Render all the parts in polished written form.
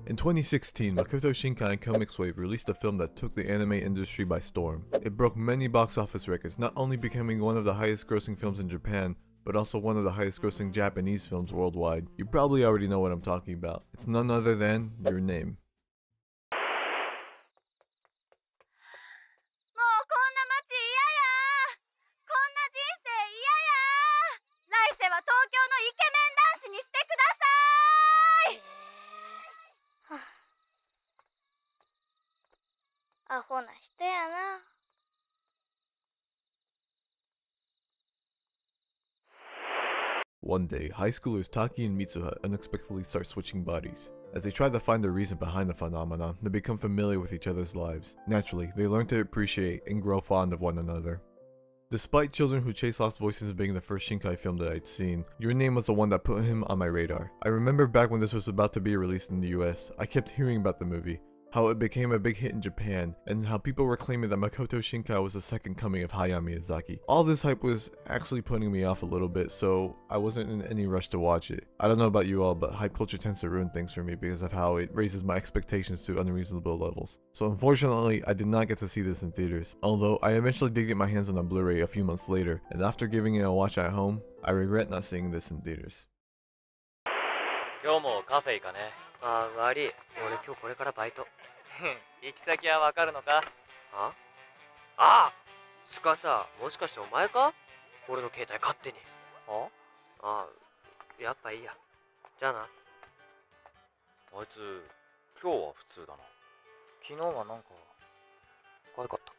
In 2016, Makoto Shinkai and Comics Wave released a film that took the anime industry by storm. It broke many box office records, not only becoming one of the highest grossing films in Japan, but also one of the highest grossing Japanese films worldwide. You probably already know what I'm talking about. It's none other than Your Name. One day, high schoolers Taki and Mitsuha unexpectedly start switching bodies. As they try to find the reason behind the phenomenon, they become familiar with each other's lives. Naturally, they learn to appreciate and grow fond of one another. Despite Children Who Chase Lost Voices being the first Shinkai film that I'd seen, Your Name was the one that put him on my radar. I remember back when this was about to be released in the US, I kept hearing about the movie, how it became a big hit in Japan, and how people were claiming that Makoto Shinkai was the second coming of Hayao Miyazaki. All this hype was actually putting me off a little bit, so I wasn't in any rush to watch it. I don't know about you all, but hype culture tends to ruin things for me because of how it raises my expectations to unreasonable levels. So unfortunately, I did not get to see this in theaters, although I eventually did get my hands on a Blu-ray a few months later, and after giving it a watch at home, I regret not seeing this in theaters. 今日もカフェ行かね。ああ、悪い。俺今日これからバイト。行き先はわかるのか？あ？ああ！つかさ、もしかしてお前か？俺の携帯勝手に。あ？ああ、やっぱいいや。じゃあな。あいつ、今日は普通だな。昨日はなんか、可愛かった。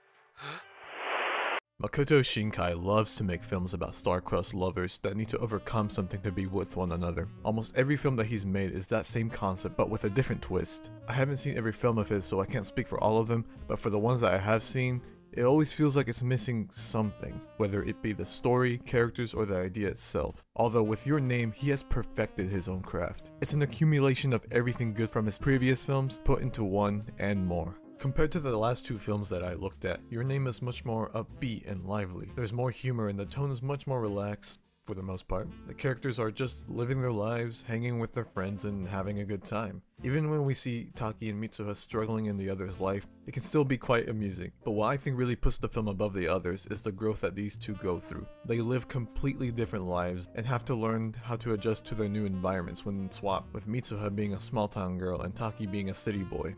Makoto Shinkai loves to make films about star-crossed lovers that need to overcome something to be with one another. Almost every film that he's made is that same concept, but with a different twist. I haven't seen every film of his, so I can't speak for all of them, but for the ones that I have seen, it always feels like it's missing something, whether it be the story, characters, or the idea itself. Although with Your Name, he has perfected his own craft. It's an accumulation of everything good from his previous films put into one and more. Compared to the last two films that I looked at, Your Name is much more upbeat and lively. There's more humor and the tone is much more relaxed, for the most part. The characters are just living their lives, hanging with their friends, and having a good time. Even when we see Taki and Mitsuha struggling in the other's life, it can still be quite amusing. But what I think really puts the film above the others is the growth that these two go through. They live completely different lives and have to learn how to adjust to their new environments when swapped, with Mitsuha being a small town girl and Taki being a city boy.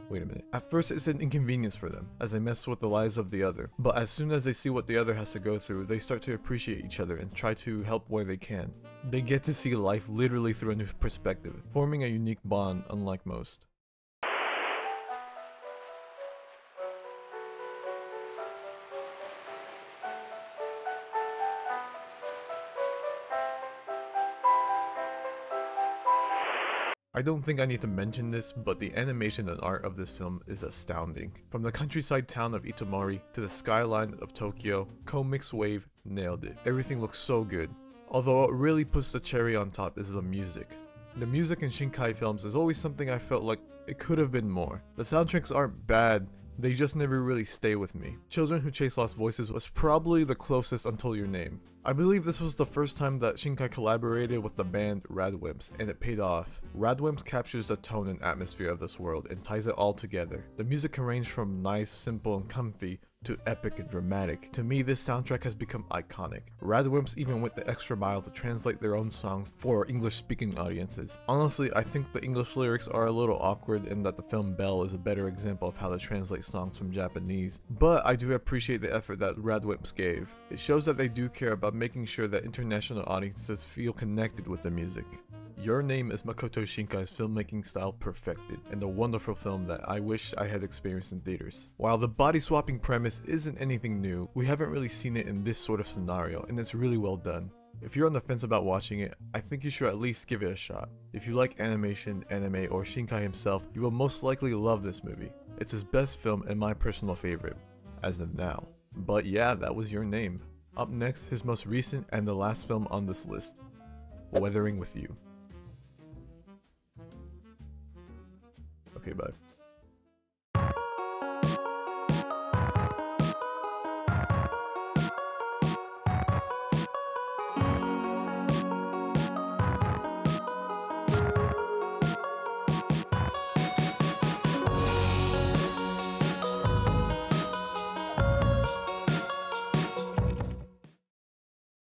Wait a minute. At first it's an inconvenience for them, as they mess with the lives of the other. But as soon as they see what the other has to go through, they start to appreciate each other and try to help where they can. They get to see life literally through a new perspective, forming a unique bond unlike most. I don't think I need to mention this, but the animation and art of this film is astounding. From the countryside town of Itomari to the skyline of Tokyo, Comics Wave nailed it. Everything looks so good. Although what really puts the cherry on top is the music. The music in Shinkai films is always something I felt like it could have been more. The soundtracks aren't bad, they just never really stay with me. Children Who Chase Lost Voices was probably the closest until Your Name. I believe this was the first time that Shinkai collaborated with the band Radwimps, and it paid off. Radwimps captures the tone and atmosphere of this world and ties it all together. The music can range from nice, simple, and comfy to epic and dramatic. To me, this soundtrack has become iconic. Radwimps even went the extra mile to translate their own songs for English-speaking audiences. Honestly, I think the English lyrics are a little awkward and that the film Belle is a better example of how to translate songs from Japanese. But I do appreciate the effort that Radwimps gave. It shows that they do care about making sure that international audiences feel connected with the music. Your Name is Makoto Shinkai's filmmaking style perfected, and a wonderful film that I wish I had experienced in theaters. While the body swapping premise isn't anything new, we haven't really seen it in this sort of scenario, and it's really well done. If you're on the fence about watching it, I think you should at least give it a shot. If you like animation, anime, or Shinkai himself, you will most likely love this movie. It's his best film and my personal favorite, as of now. But yeah, that was Your Name. Up next, his most recent and the last film on this list, Weathering with You. Okay, bye.